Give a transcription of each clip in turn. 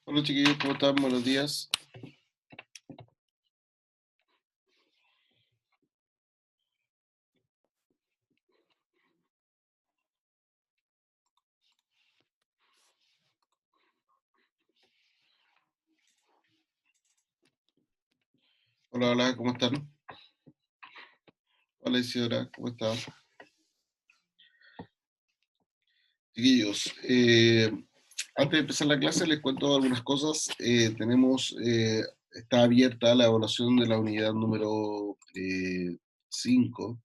Hola chiquillos, ¿cómo están? Buenos días. Hola, hola, ¿cómo están? Hola Isidora, ¿cómo están? Chiquillos, antes de empezar la clase les cuento algunas cosas. Está abierta la evaluación de la unidad número 5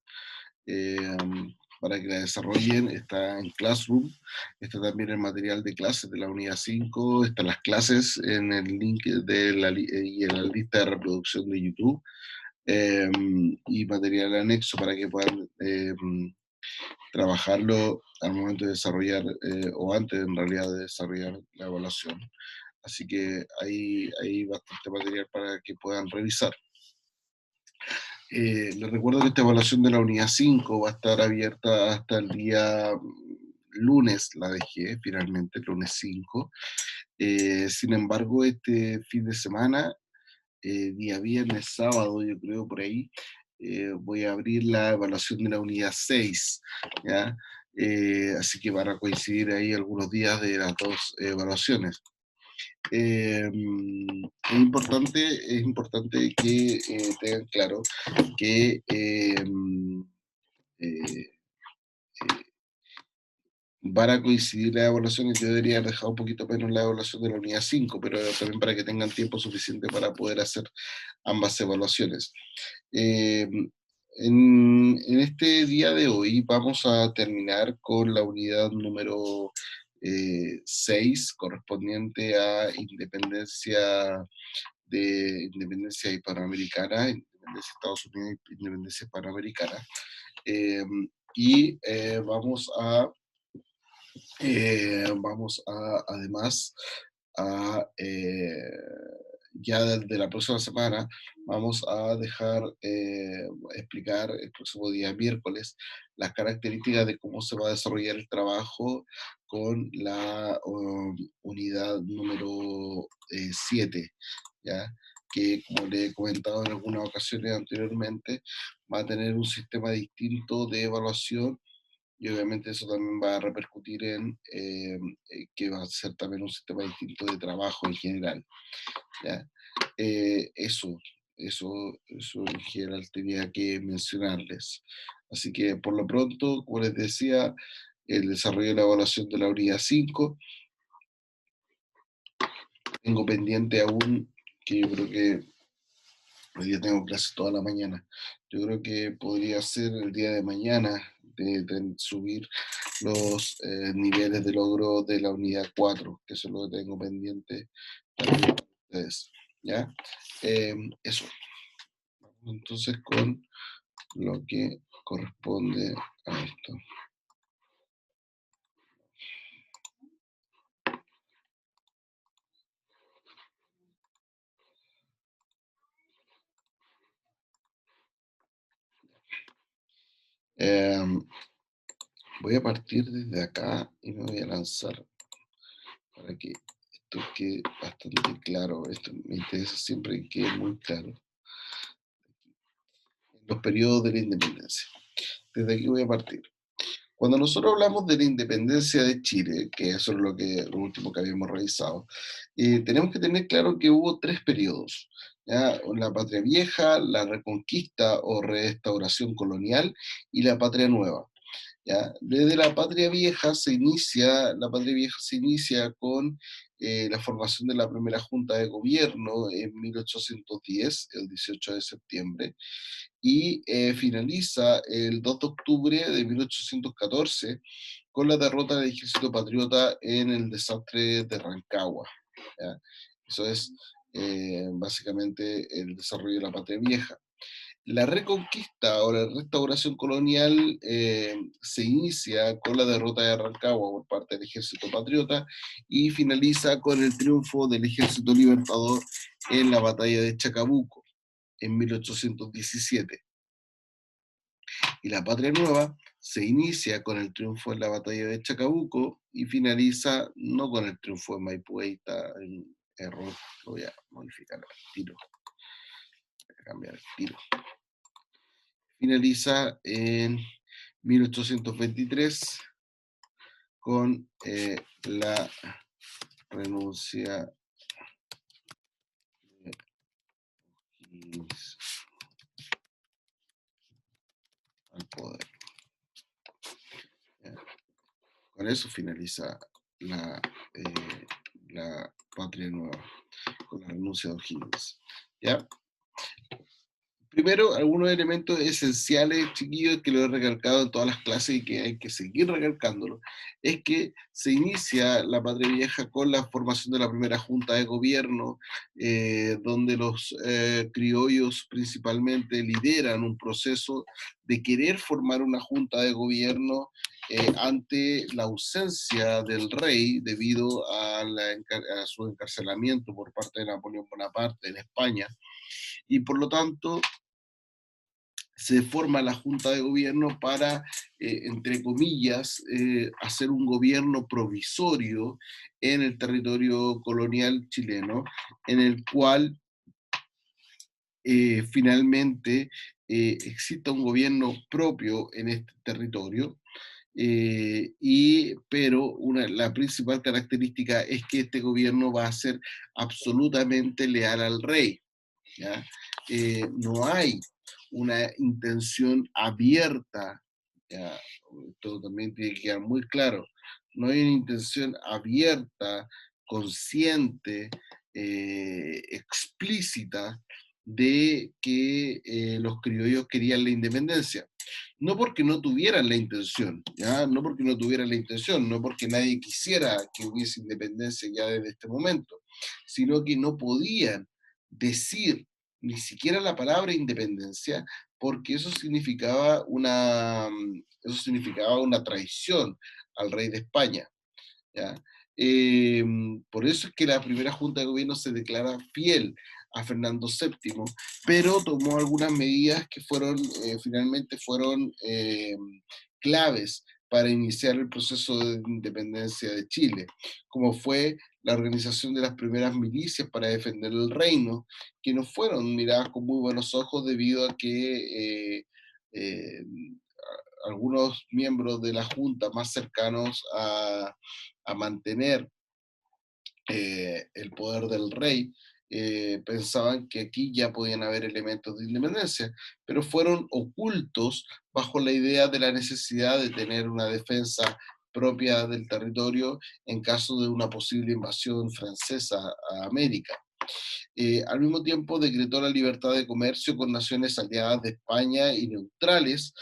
para que la desarrollen. Está en Classroom, está también el material de clases de la unidad 5, están las clases en el link y en la lista de reproducción de YouTube. Y material anexo para que puedan trabajarlo al momento de desarrollar, o antes en realidad de desarrollar la evaluación. Así que hay bastante material para que puedan revisar. Les recuerdo que esta evaluación de la unidad 5 va a estar abierta hasta el día lunes, la dejé finalmente, el lunes 5. Sin embargo, este fin de semana, día viernes, sábado, yo creo por ahí, voy a abrir la evaluación de la unidad 6, ¿ya? Así que van a coincidir ahí algunos días de las dos evaluaciones. Es importante que tengan claro que eh, van a coincidir las evaluaciones. Yo debería haber dejado un poquito menos la evaluación de la unidad 5, pero también para que tengan tiempo suficiente para poder hacer ambas evaluaciones. Eh, en este día de hoy vamos a terminar con la unidad número 6, correspondiente a independencia hispanoamericana, independencia de Estados Unidos y independencia hispanoamericana. Eh, y además a, ya desde la próxima semana, vamos a explicar el próximo día miércoles las características de cómo se va a desarrollar el trabajo con la unidad número 7, ¿ya? Que, como le he comentado en algunas ocasiones anteriormente, va a tener un sistema distinto de evaluación, y obviamente eso también va a repercutir en que va a ser también un sistema distinto de trabajo en general, ¿ya? Eso, eso en general tenía que mencionarles. Así que por lo pronto, como les decía, el desarrollo de la evaluación de la unidad 5, tengo pendiente aún, que yo creo que hoy día tengo clases toda la mañana. Yo creo que podría ser el día de mañana de subir los niveles de logro de la unidad 4, que eso es lo que tengo pendiente también para ustedes. ¿Ya? Eso. Entonces, con lo que corresponde a esto. Eh, Voy a partir desde acá y me voy a lanzar para que esto quede bastante claro. Esto me interesa siempre que quede muy claro. Los periodos de la independencia. Desde aquí voy a partir. Cuando nosotros hablamos de la independencia de Chile, que eso es lo último que habíamos revisado, tenemos que tener claro que hubo tres periodos, ¿ya? La patria vieja, la reconquista o restauración colonial y la patria nueva. ¿Ya? Desde la patria vieja se inicia con la formación de la primera junta de gobierno en 1810, el 18 de septiembre, y finaliza el 2 de octubre de 1814 con la derrota del ejército patriota en el desastre de Rancagua, ¿ya? Eso es básicamente el desarrollo de la patria vieja. La reconquista o la restauración colonial se inicia con la derrota de Rancagua por parte del ejército patriota y finaliza con el triunfo del ejército libertador en la batalla de Chacabuco en 1817. Y la patria nueva se inicia con el triunfo en la batalla de Chacabuco y finaliza no con el triunfo de Maipú, ahí está error, lo voy a modificar al tiro, voy a cambiar el tiro. Finaliza en 1823 con la renuncia de Higgins al poder. ¿Ya? Con eso finaliza la, la patria nueva, con la renuncia de O'Higgins. ¿Ya? Primero, algunos elementos esenciales, chiquillos, que lo he recalcado en todas las clases y que hay que seguir recalcándolo, es que se inicia la Patria Vieja con la formación de la primera junta de gobierno, donde los criollos principalmente lideran un proceso de querer formar una junta de gobierno ante la ausencia del rey debido a su encarcelamiento por parte de Napoleón Bonaparte en España. Y por lo tanto, se forma la Junta de Gobierno para, entre comillas, hacer un gobierno provisorio en el territorio colonial chileno, en el cual finalmente exista un gobierno propio en este territorio. Pero la principal característica es que este gobierno va a ser absolutamente leal al rey. ¿Ya? No hay una intención abierta, ¿ya? Esto también tiene que quedar muy claro, no hay una intención abierta, consciente, explícita de que los criollos querían la independencia. No porque no tuvieran la intención, ¿ya? No porque no tuvieran la intención, no porque nadie quisiera que hubiese independencia ya desde este momento, sino que no podían decir ni siquiera la palabra independencia, porque eso significaba una traición al rey de España. ¿Ya? Eh, por eso es que la primera Junta de Gobierno se declara fiel a Fernando VII, pero tomó algunas medidas que finalmente fueron claves para iniciar el proceso de independencia de Chile, como fue la organización de las primeras milicias para defender el reino, que no fueron miradas con muy buenos ojos debido a que algunos miembros de la Junta más cercanos a mantener el poder del rey, pensaban que aquí ya podían haber elementos de independencia, pero fueron ocultos bajo la idea de la necesidad de tener una defensa propia del territorio en caso de una posible invasión francesa a América. Al mismo tiempo decretó la libertad de comercio con naciones aliadas de España y neutrales,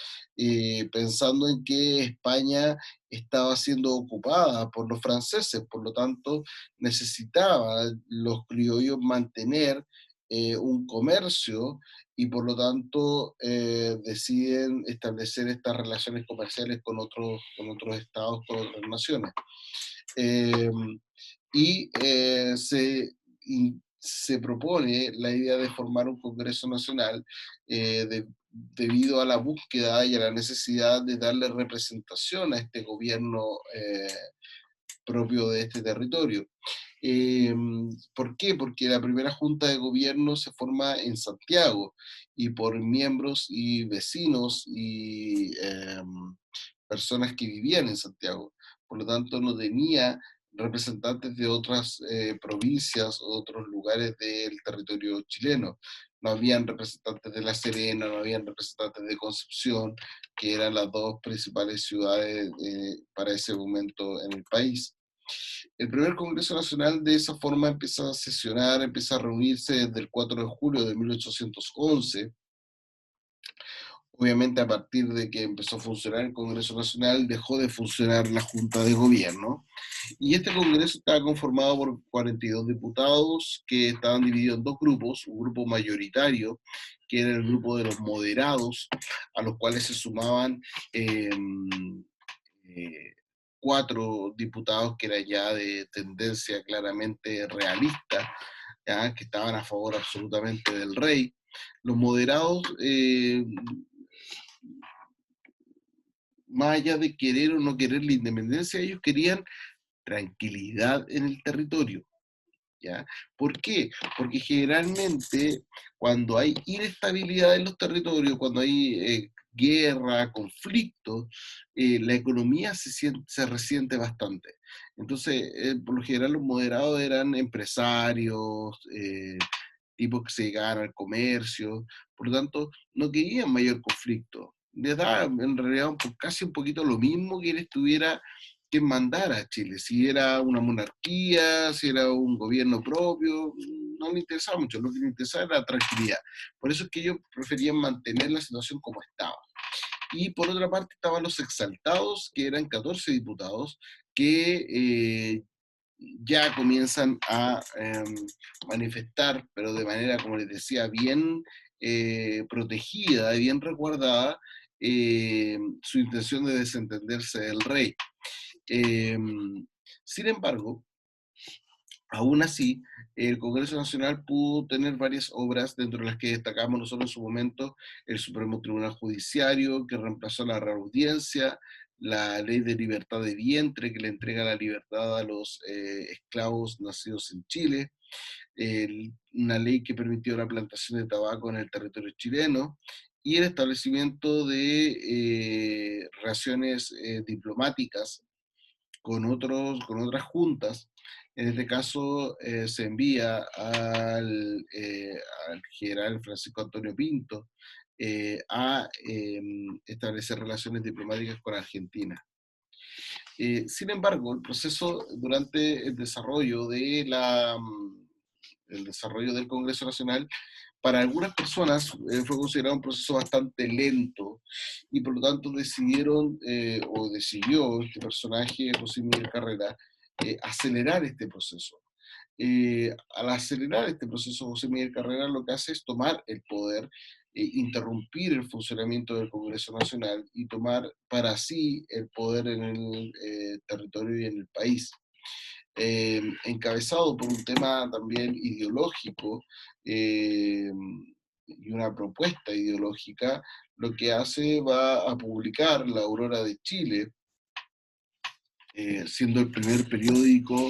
pensando en que España estaba siendo ocupada por los franceses, por lo tanto necesitaba los criollos mantener un comercio y por lo tanto deciden establecer estas relaciones comerciales con otros estados, con otras naciones. Eh, y se propone la idea de formar un Congreso Nacional debido a la búsqueda y a la necesidad de darle representación a este gobierno propio de este territorio. Eh, ¿Por qué? Porque la primera junta de gobierno se forma en Santiago y por miembros y vecinos y personas que vivían en Santiago. Por lo tanto, no tenía representantes de otras provincias o otros lugares del territorio chileno. No habían representantes de La Serena, no habían representantes de Concepción, que eran las dos principales ciudades para ese momento en el país. El primer Congreso Nacional de esa forma empieza a sesionar, empieza a reunirse desde el 4 de julio de 1811. Obviamente, a partir de que empezó a funcionar el Congreso Nacional, dejó de funcionar la Junta de Gobierno. Y este Congreso estaba conformado por 42 diputados que estaban divididos en dos grupos, un grupo mayoritario, que era el grupo de los moderados, a los cuales se sumaban eh, eh, cuatro diputados que eran ya de tendencia claramente realista, ¿ya? Que estaban a favor absolutamente del rey. Los moderados, más allá de querer o no querer la independencia, ellos querían tranquilidad en el territorio. ¿Ya? ¿Por qué? Porque generalmente cuando hay inestabilidad en los territorios, cuando hay guerra, conflicto, la economía se resiente bastante. Entonces, por lo general los moderados eran empresarios, tipos que se dedicaban al comercio, por lo tanto, no querían mayor conflicto. Les da en realidad casi un poquito lo mismo que él estuviera que mandara a Chile, si era una monarquía, si era un gobierno propio, no le interesaba mucho, lo que le interesaba era la tranquilidad. Por eso es que ellos preferían mantener la situación como estaba. Y por otra parte estaban los exaltados, que eran 14 diputados, que ya comienzan a manifestar, pero de manera, como les decía, bien protegida y bien resguardada, su intención de desentenderse del rey. Eh, Sin embargo, aún así, el Congreso Nacional pudo tener varias obras, dentro de las que destacamos nosotros en su momento el Supremo Tribunal Judiciario, que reemplazó la Real Audiencia, la Ley de Libertad de Vientre, que le entrega la libertad a los esclavos nacidos en Chile, una ley que permitió la plantación de tabaco en el territorio chileno, y el establecimiento de relaciones diplomáticas con otras juntas. En este caso se envía al general Francisco Antonio Pinto a establecer relaciones diplomáticas con Argentina. Sin embargo, el proceso durante el desarrollo del Congreso Nacional, para algunas personas fue considerado un proceso bastante lento y por lo tanto o decidió este personaje, José Miguel Carrera, acelerar este proceso. Al acelerar este proceso, José Miguel Carrera lo que hace es tomar el poder, interrumpir el funcionamiento del Congreso Nacional y tomar para sí el poder en el territorio y en el país. Encabezado por un tema también ideológico y una propuesta ideológica, lo que hace va a publicar La Aurora de Chile, siendo el primer periódico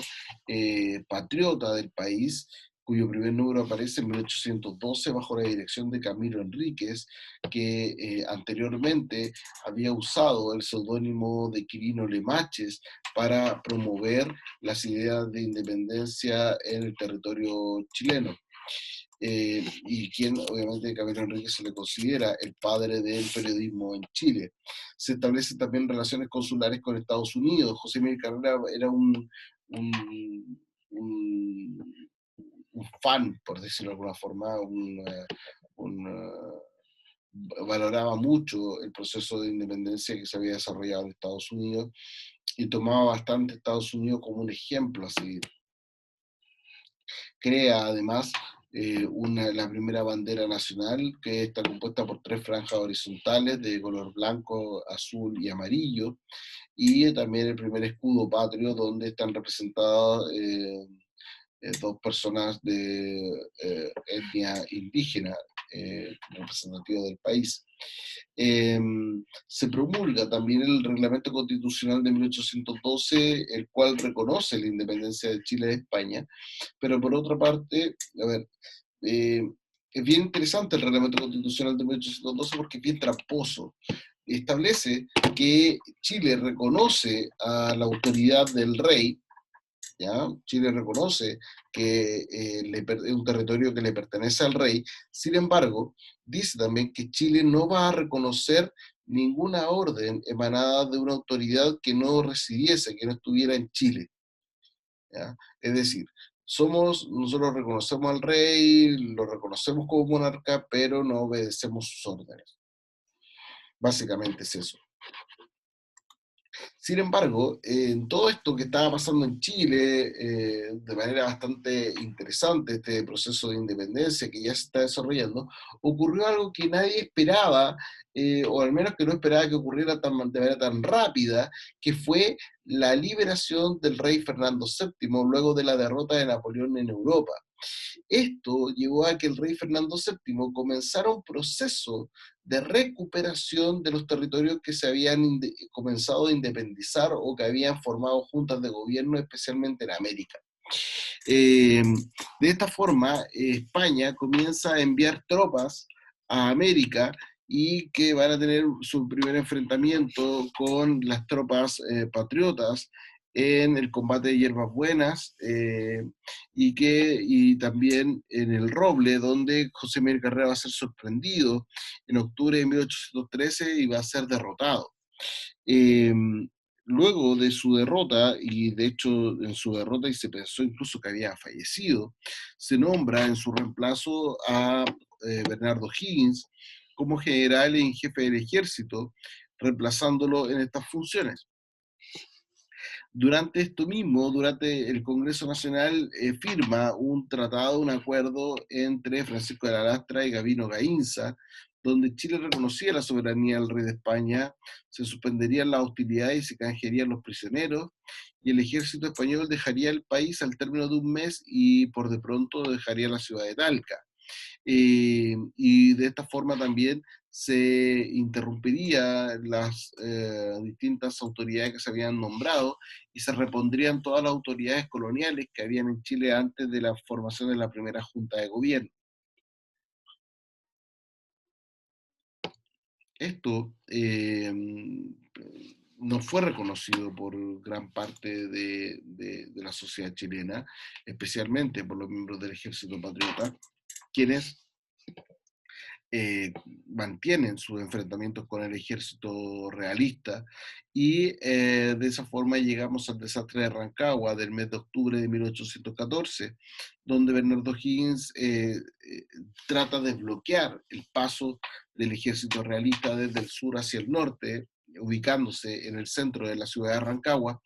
patriota del país, cuyo primer número aparece en 1812 bajo la dirección de Camilo Enríquez, que anteriormente había usado el seudónimo de Quirino Lemaches para promover las ideas de independencia en el territorio chileno. Y quien obviamente Camilo Enríquez se le considera el padre del periodismo en Chile. Se establecen también relaciones consulares con Estados Unidos. José Miguel Carrera era un, un, un fan, por decirlo de alguna forma, valoraba mucho el proceso de independencia que se había desarrollado en Estados Unidos y tomaba bastante a Estados Unidos como un ejemplo a seguir. Crea además la primera bandera nacional, que está compuesta por 3 franjas horizontales de color blanco, azul y amarillo, y también el primer escudo patrio donde están representadas 2 personas de etnia indígena representativas del país. Eh, Se promulga también el Reglamento Constitucional de 1812, el cual reconoce la independencia de Chile de España, pero por otra parte, a ver, eh, es bien interesante el Reglamento Constitucional de 1812 porque es bien tramposo. Establece que Chile reconoce a la autoridad del rey. ¿Ya? Chile reconoce que es un territorio que le pertenece al rey. Sin embargo, dice también que Chile no va a reconocer ninguna orden emanada de una autoridad que no residiese, que no estuviera en Chile. ¿Ya? Es decir, nosotros reconocemos al rey, lo reconocemos como monarca, pero no obedecemos sus órdenes. Básicamente es eso. Sin embargo, en todo esto que estaba pasando en Chile, de manera bastante interesante, este proceso de independencia que ya se está desarrollando, ocurrió algo que nadie esperaba, o al menos que no esperaba que ocurriera de manera tan rápida, que fue la liberación del rey Fernando VII luego de la derrota de Napoleón en Europa. Esto llevó a que el rey Fernando VII comenzara un proceso de recuperación de los territorios que se habían comenzado a independizar o que habían formado juntas de gobierno, especialmente en América. Eh, de esta forma, España comienza a enviar tropas a América y que van a tener su primer enfrentamiento con las tropas patriotas en el combate de Hierbas Buenas y también en el Roble, donde José Miguel Carrera va a ser sorprendido en octubre de 1813 y va a ser derrotado. Eh, Luego de su derrota, y de hecho en su derrota y se pensó incluso que había fallecido, se nombra en su reemplazo a Bernardo Higgins como general en jefe del ejército, reemplazándolo en estas funciones. Durante esto mismo, durante el Congreso Nacional, firma un tratado, un acuerdo entre Francisco de la Lastra y Gabino Gainza, donde Chile reconocía la soberanía del rey de España, se suspenderían las hostilidades y se canjearían los prisioneros, y el ejército español dejaría el país al término de un mes y por de pronto dejaría la ciudad de Talca. Y de esta forma también se interrumpiría las distintas autoridades que se habían nombrado y se repondrían todas las autoridades coloniales que habían en Chile antes de la formación de la primera Junta de Gobierno. Esto no fue reconocido por gran parte de la sociedad chilena, especialmente por los miembros del Ejército Patriota, quienes eh, mantienen sus enfrentamientos con el ejército realista y de esa forma llegamos al desastre de Rancagua del mes de octubre de 1814, donde Bernardo Higgins trata de bloquear el paso del ejército realista desde el sur hacia el norte, ubicándose en el centro de la ciudad de Rancagua,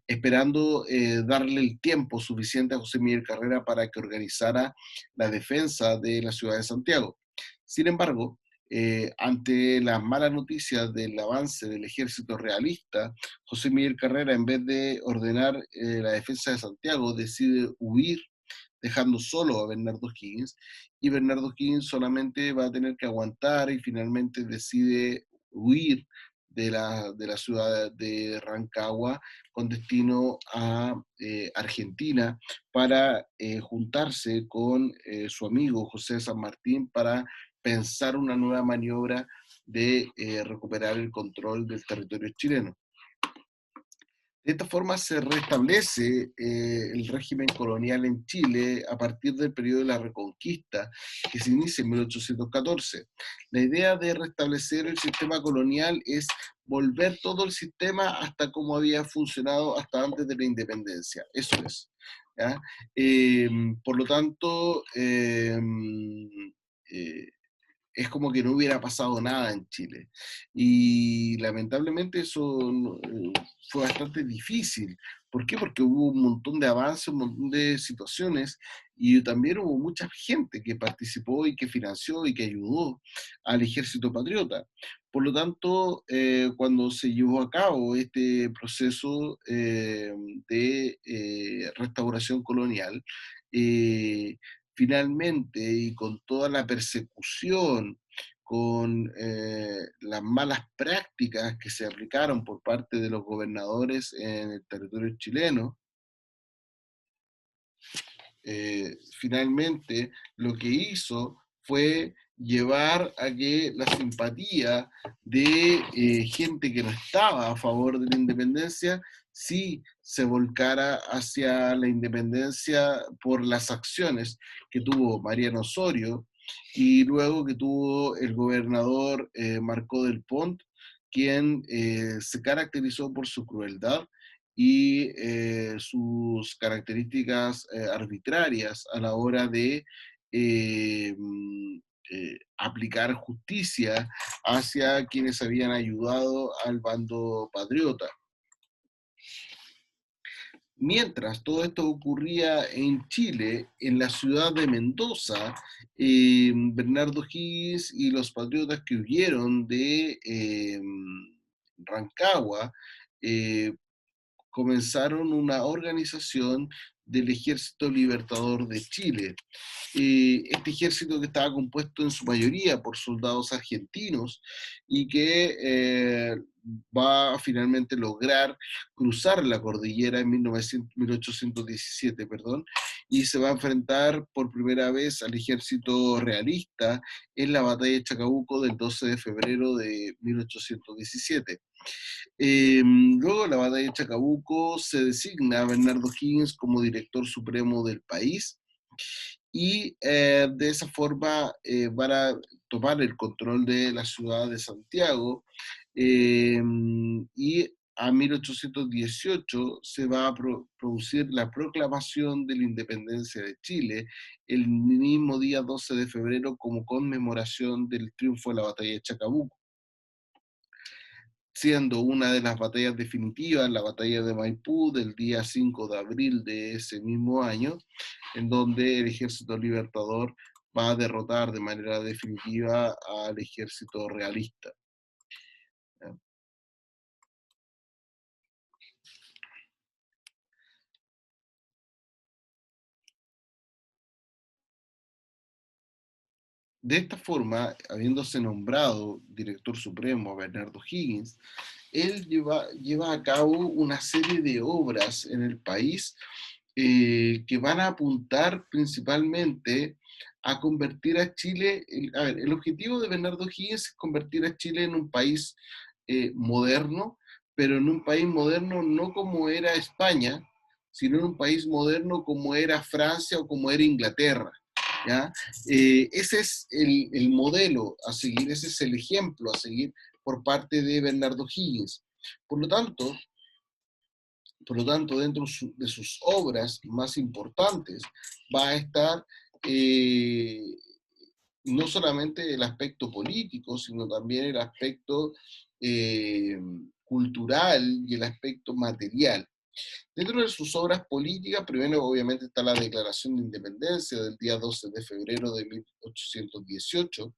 esperando darle el tiempo suficiente a José Miguel Carrera para que organizara la defensa de la ciudad de Santiago. Sin embargo, ante las malas noticias del avance del ejército realista, José Miguel Carrera, en vez de ordenar la defensa de Santiago, decide huir, dejando solo a Bernardo Higgins, y Bernardo Higgins solamente va a tener que aguantar y finalmente decide huir de la ciudad de Rancagua con destino a Argentina para juntarse con su amigo José San Martín para pensar una nueva maniobra de recuperar el control del territorio chileno. De esta forma se restablece el régimen colonial en Chile a partir del periodo de la Reconquista, que se inicia en 1814. La idea de restablecer el sistema colonial es volver todo el sistema hasta como había funcionado hasta antes de la independencia. Eso es. ¿Ya? Eh, por lo tanto, eh, es como que no hubiera pasado nada en Chile. Y lamentablemente eso fue bastante difícil. ¿Por qué? Porque hubo un montón de avances, un montón de situaciones y también hubo mucha gente que participó y que financió y que ayudó al ejército patriota. Por lo tanto, cuando se llevó a cabo este proceso de restauración colonial, eh, finalmente y con toda la persecución, con las malas prácticas que se aplicaron por parte de los gobernadores en el territorio chileno, finalmente lo que hizo fue llevar a que la simpatía de gente que no estaba a favor de la independencia sí se volcara hacia la independencia por las acciones que tuvo Mariano Osorio y luego que tuvo el gobernador Marcó del Pont, quien se caracterizó por su crueldad y sus características arbitrarias a la hora de aplicar justicia hacia quienes habían ayudado al bando patriota. Mientras todo esto ocurría en Chile, en la ciudad de Mendoza, Bernardo Higgins y los patriotas que huyeron de Rancagua eh, comenzaron una organización del Ejército Libertador de Chile. Este ejército que estaba compuesto en su mayoría por soldados argentinos y que va a finalmente lograr cruzar la cordillera en 1817, perdón, y se va a enfrentar por primera vez al ejército realista en la batalla de Chacabuco del 12 de febrero de 1817. Luego de la batalla de Chacabuco se designa a Bernardo Higgins como director supremo del país y de esa forma van a tomar el control de la ciudad de Santiago y a 1818 se va a producir la proclamación de la independencia de Chile el mismo día 12 de febrero como conmemoración del triunfo de la batalla de Chacabuco, siendo una de las batallas definitivas la batalla de Maipú del día 5 de abril de ese mismo año, en donde el ejército libertador va a derrotar de manera definitiva al ejército realista. De esta forma, habiéndose nombrado director supremo a Bernardo Higgins, él lleva a cabo una serie de obras en el país que van a apuntar principalmente a convertir a Chile, a ver, el objetivo de Bernardo Higgins es convertir a Chile en un país moderno, pero en un país moderno no como era España, sino en un país moderno como era Francia o como era Inglaterra. ¿Ya? Ese es el modelo a seguir, ese es el ejemplo a seguir por parte de Bernardo Higgins. Por lo tanto, dentro de sus obras más importantes va a estar eh, no solamente el aspecto político, sino también el aspecto eh, cultural y el aspecto material. Dentro de sus obras políticas, primero obviamente está la Declaración de Independencia del día 12 de febrero de 1818,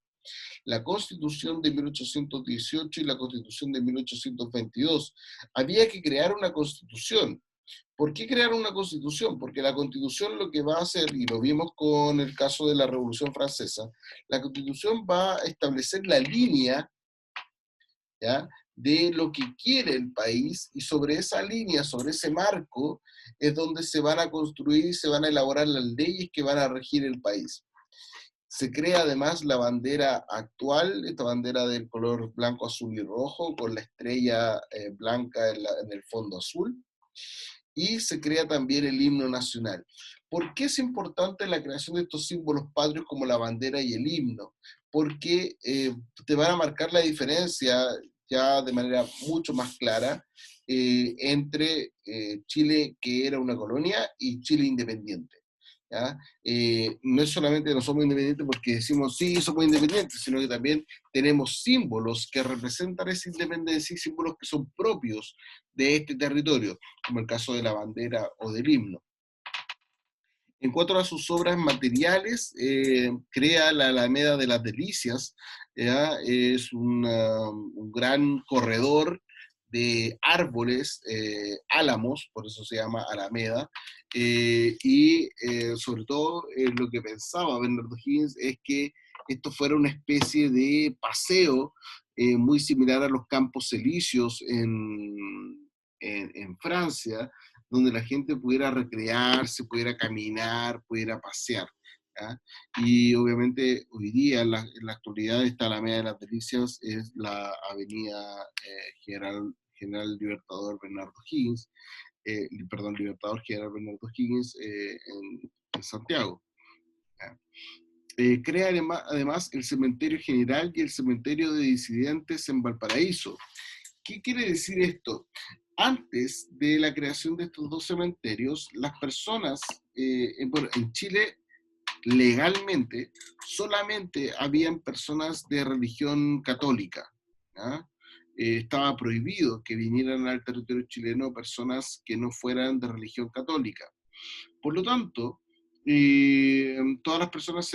la Constitución de 1818 y la Constitución de 1822. Había que crear una constitución. ¿Por qué crear una constitución? Porque la constitución lo que va a hacer, y lo vimos con el caso de la Revolución Francesa, la constitución va a establecer la línea, ¿ya?, de lo que quiere el país, y sobre esa línea, sobre ese marco, es donde se van a construir y se van a elaborar las leyes que van a regir el país. Se crea además la bandera actual, esta bandera del color blanco, azul y rojo, con la estrella blanca en el fondo azul, y se crea también el himno nacional. ¿Por qué es importante la creación de estos símbolos patrios como la bandera y el himno? Porque te van a marcar la diferencia ya de manera mucho más clara entre Chile, que era una colonia, y Chile independiente. ¿Ya? No es solamente no somos independientes porque decimos sí, somos independientes, sino que también tenemos símbolos que representan esa independencia y símbolos que son propios de este territorio, como el caso de la bandera o del himno. En cuanto a sus obras materiales, crea la Alameda de las Delicias, ¿ya? Es un gran corredor de árboles, álamos, por eso se llama Alameda, y sobre todo lo que pensaba Bernardo Higgins es que esto fuera una especie de paseo muy similar a los Campos Elíseos en Francia, donde la gente pudiera recrearse, pudiera caminar, pudiera pasear. ¿Ya? Y obviamente hoy día, en la actualidad, esta Alameda de las Delicias es la avenida General Libertador Bernardo Higgins, perdón, Libertador General Bernardo Higgins en Santiago. ¿Ya? Crea además el Cementerio General y el Cementerio de Disidentes en Valparaíso. ¿Qué quiere decir esto? Antes de la creación de estos dos cementerios, las personas, bueno, en Chile legalmente solamente habían personas de religión católica. ¿Ya? Estaba prohibido que vinieran al territorio chileno personas que no fueran de religión católica. Por lo tanto, todas las personas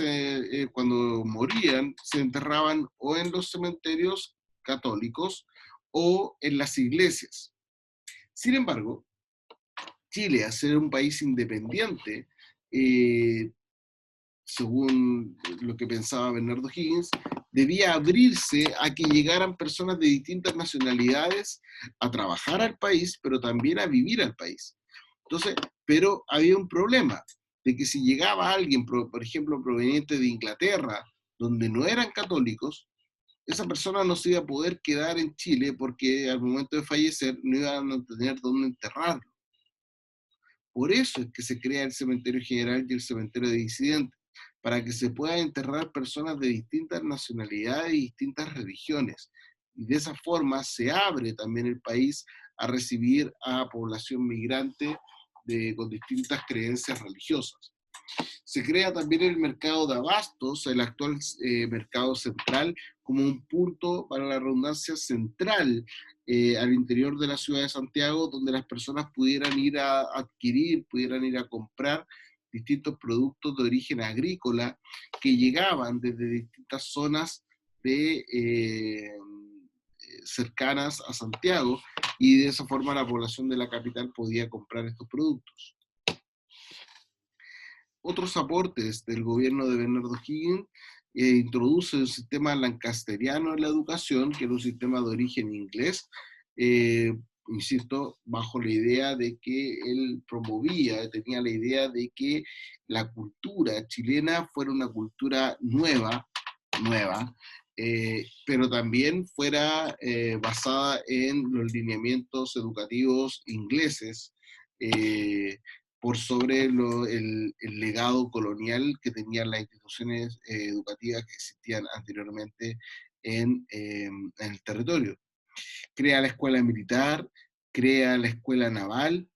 cuando morían se enterraban o en los cementerios católicos o en las iglesias. Sin embargo, Chile a ser un país independiente, eh, según lo que pensaba Bernardo Higgins, debía abrirse a que llegaran personas de distintas nacionalidades a trabajar al país, pero también a vivir al país. Entonces, pero había un problema, de que si llegaba alguien, por ejemplo, proveniente de Inglaterra, donde no eran católicos, esa persona no se iba a poder quedar en Chile porque al momento de fallecer no iban a tener dónde enterrarlo. Por eso es que se crea el cementerio general y el cementerio de disidentes, para que se puedan enterrar personas de distintas nacionalidades y distintas religiones. Y de esa forma se abre también el país a recibir a población migrante con distintas creencias religiosas. Se crea también el mercado de abastos, el actual mercado central, como un punto, para la redundancia, central al interior de la ciudad de Santiago, donde las personas pudieran ir a adquirir, pudieran ir a comprar distintos productos de origen agrícola que llegaban desde distintas zonas cercanas a Santiago, y de esa forma la población de la capital podía comprar estos productos. Otros aportes del gobierno de Bernardo Higgins introduce un sistema lancasteriano en la educación, que era un sistema de origen inglés, insisto, bajo la idea de que él promovía, tenía la idea de que la cultura chilena fuera una cultura nueva, pero también fuera basada en los lineamientos educativos ingleses, por sobre el legado colonial que tenían las instituciones educativas que existían anteriormente en el territorio. Crea la escuela militar, crea la escuela naval,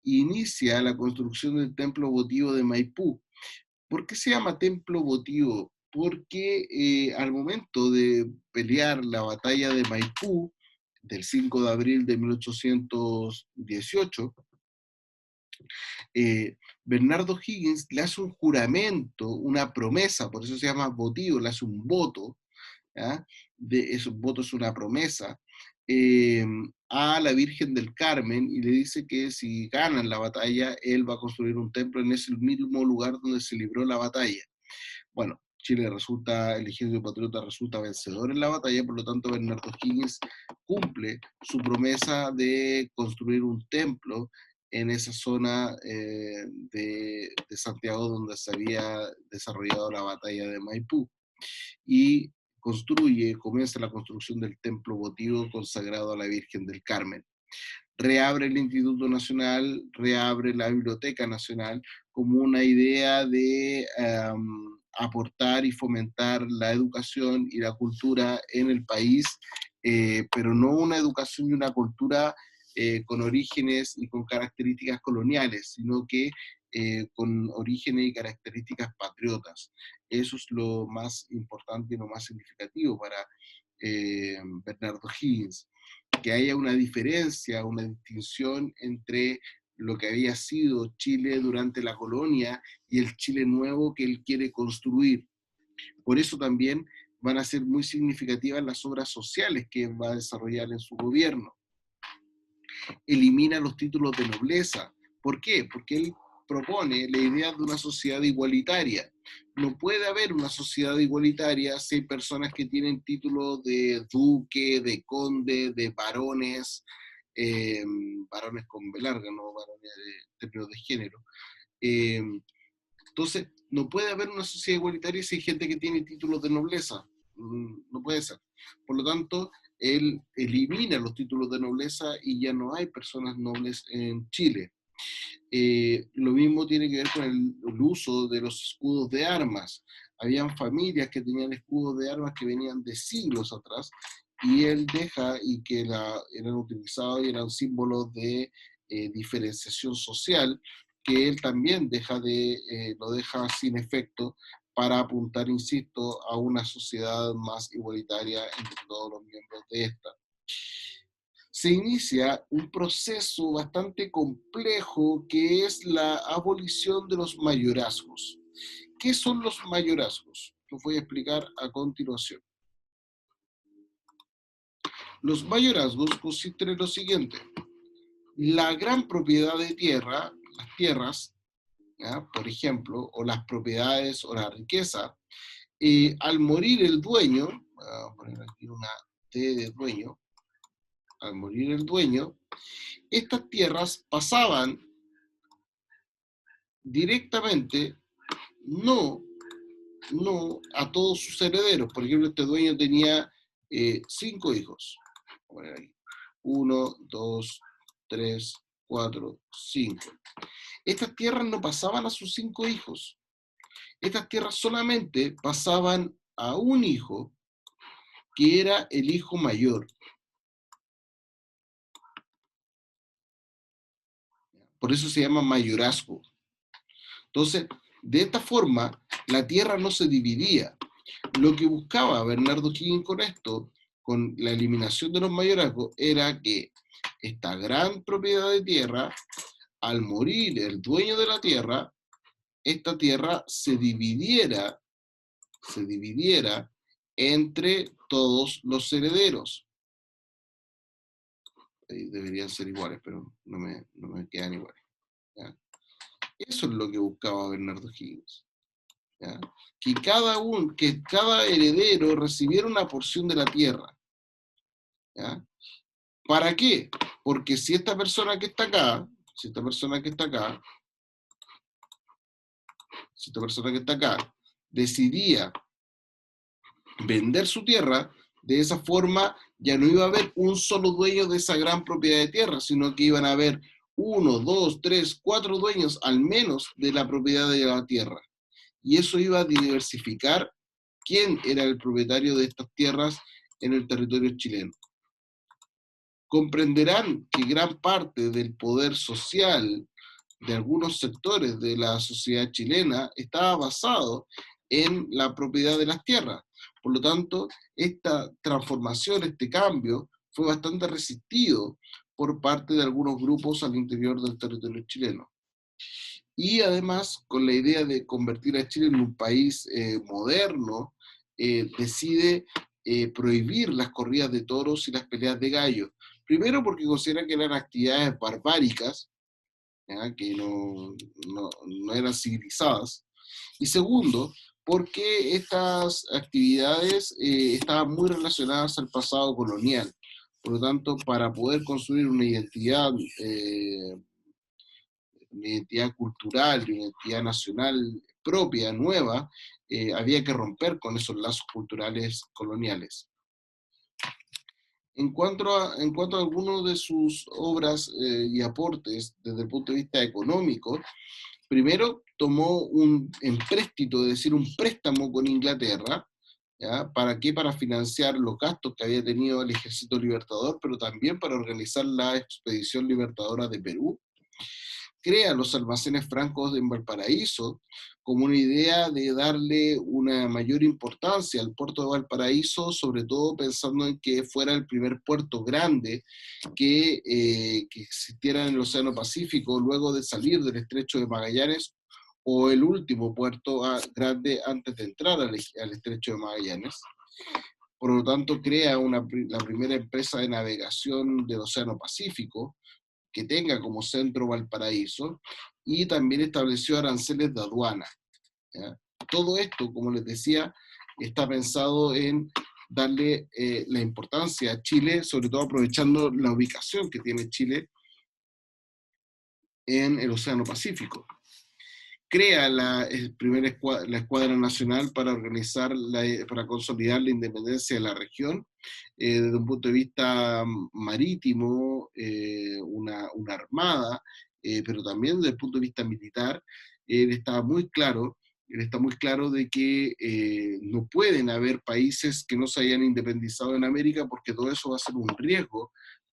e inicia la construcción del templo votivo de Maipú. ¿Por qué se llama templo votivo? Porque al momento de pelear la batalla de Maipú, del 5 de abril de 1818, Bernardo Higgins le hace un juramento, una promesa, por eso se llama votivo, le hace un voto, ¿ya? Un voto es una promesa, eh, a la Virgen del Carmen, y le dice que si ganan la batalla, él va a construir un templo en ese mismo lugar donde se libró la batalla. Bueno, Chile resulta, el ejército patriota resulta vencedor en la batalla, por lo tanto Bernardo Higgins cumple su promesa de construir un templo en esa zona de Santiago donde se había desarrollado la batalla de Maipú, y comienza la construcción del templo votivo consagrado a la Virgen del Carmen. Reabre el Instituto Nacional, reabre la Biblioteca Nacional como una idea de aportar y fomentar la educación y la cultura en el país, pero no una educación y una cultura con orígenes y con características coloniales, sino que con orígenes y características patriotas. Eso es lo más importante y lo más significativo para Bernardo Higgins, que haya una diferencia, una distinción entre lo que había sido Chile durante la colonia y el Chile nuevo que él quiere construir. Por eso también van a ser muy significativas las obras sociales que va a desarrollar en su gobierno. Elimina los títulos de nobleza. ¿Por qué? Porque él propone la idea de una sociedad igualitaria. No puede haber una sociedad igualitaria si hay personas que tienen títulos de duque, de conde, de varones, varones con B larga, no varones de términos de género. Eh, entonces, no puede haber una sociedad igualitaria si hay gente que tiene títulos de nobleza. No puede ser. Por lo tanto, él elimina los títulos de nobleza y ya no hay personas nobles en Chile. Lo mismo tiene que ver con el uso de los escudos de armas. Habían familias que tenían escudos de armas que venían de siglos atrás, y él deja y que eran utilizados y eran símbolos de diferenciación social, que él también lo deja sin efecto para apuntar, insisto, a una sociedad más igualitaria entre todos los miembros de esta. Se inicia un proceso bastante complejo que es la abolición de los mayorazgos. ¿Qué son los mayorazgos? Lo voy a explicar a continuación. Los mayorazgos consisten en lo siguiente. la gran propiedad de tierra, las tierras, ¿ya? Por ejemplo, o las propiedades o la riqueza, al morir el dueño, voy a poner aquí una T de dueño, al morir el dueño, estas tierras pasaban directamente, no, no a todos sus herederos. Por ejemplo, este dueño tenía 5 hijos. Voy a poner ahí. 1, 2, 3, 4, 5. Estas tierras no pasaban a sus 5 hijos. Estas tierras solamente pasaban a un hijo que era el hijo mayor. Por eso se llama mayorazgo. Entonces, de esta forma, la tierra no se dividía. Lo que buscaba Bernardo Higgins con esto, con la eliminación de los mayorazgos, era que esta gran propiedad de tierra, al morir el dueño de la tierra, esta tierra se dividiera entre todos los herederos. Deberían ser iguales, pero no me quedan iguales. ¿Ya? Eso es lo que buscaba Bernardo Higgins. ¿Ya? Que cada heredero recibiera una porción de la tierra. ¿Ya? ¿Para qué? Porque si esta persona que está acá, si esta persona que está acá, si esta persona que está acá decidía vender su tierra, de esa forma ya no iba a haber un solo dueño de esa gran propiedad de tierra, sino que iban a haber 1, 2, 3, 4 dueños al menos de la propiedad de la tierra. Y eso iba a diversificar quién era el propietario de estas tierras en el territorio chileno. Comprenderán que gran parte del poder social de algunos sectores de la sociedad chilena estaba basado en la propiedad de las tierras. Por lo tanto, esta transformación, este cambio, fue bastante resistido por parte de algunos grupos al interior del territorio chileno. Y además, con la idea de convertir a Chile en un país moderno, decide prohibir las corridas de toros y las peleas de gallos. Primero porque considera que eran actividades barbáricas, ¿ya? Que no eran civilizadas. Y segundo, porque estas actividades estaban muy relacionadas al pasado colonial. Por lo tanto, para poder construir una identidad cultural y una identidad nacional propia, nueva, había que romper con esos lazos culturales coloniales. En cuanto a algunos de sus obras y aportes desde el punto de vista económico, primero tomó un empréstito, es decir, un préstamo con Inglaterra. ¿Ya? ¿Para qué? Para financiar los gastos que había tenido el Ejército Libertador, pero también para organizar la Expedición Libertadora de Perú. Crea los almacenes francos en Valparaíso como una idea de darle una mayor importancia al puerto de Valparaíso, sobre todo pensando en que fuera el primer puerto grande que existiera en el Océano Pacífico luego de salir del Estrecho de Magallanes, o el último puerto grande antes de entrar al Estrecho de Magallanes. Por lo tanto, crea la primera empresa de navegación del Océano Pacífico, que tenga como centro Valparaíso, y también estableció aranceles de aduana. ¿Ya? Todo esto, como les decía, está pensado en darle la importancia a Chile, sobre todo aprovechando la ubicación que tiene Chile en el Océano Pacífico. Crea la escuadra nacional para para consolidar la independencia de la región, desde un punto de vista marítimo, una armada, pero también desde el punto de vista militar. Él está muy claro, de que no pueden haber países que no se hayan independizado en América, porque todo eso va a ser un riesgo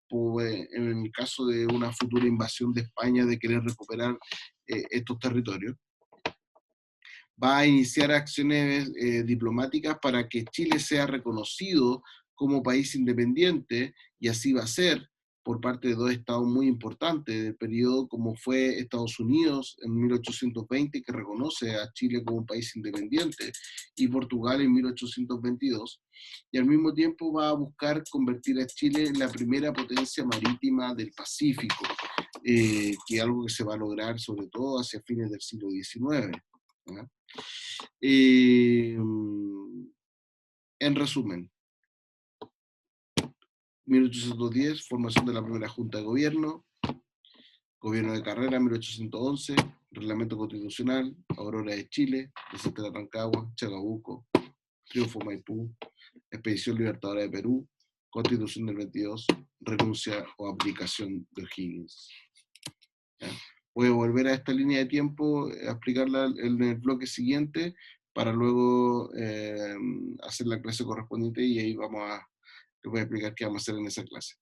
en el caso de una futura invasión de España, de querer recuperar estos territorios. Va a iniciar acciones diplomáticas para que Chile sea reconocido como país independiente, y así va a ser por parte de dos estados muy importantes del periodo, como fue Estados Unidos en 1820, que reconoce a Chile como un país independiente, y Portugal en 1822, y al mismo tiempo va a buscar convertir a Chile en la primera potencia marítima del Pacífico. que es algo que se va a lograr sobre todo hacia fines del siglo XIX. ¿Ya? Eh, en resumen, 1810, formación de la primera Junta de Gobierno, Gobierno de Carrera, 1811, Reglamento Constitucional, Aurora de Chile, Desastre de Rancagua, Chacabuco, Triunfo Maipú, Expedición Libertadora de Perú, Constitución del 22, renuncia o abdicación de O'Higgins. ¿Ya? Voy a volver a esta línea de tiempo, a explicarla en el bloque siguiente, para luego hacer la clase correspondiente y ahí les voy a explicar qué vamos a hacer en esa clase.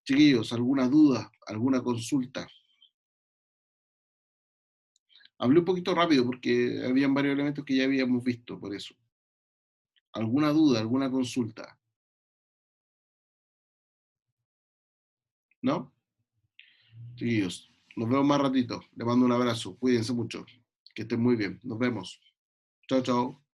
Chiquillos, ¿alguna duda, alguna consulta? Hablé un poquito rápido porque habían varios elementos que ya habíamos visto, por eso. ¿Alguna duda, alguna consulta? ¿No? Chiquillos, nos vemos más ratito. Les mando un abrazo. Cuídense mucho. Que estén muy bien. Nos vemos. Chao, chao.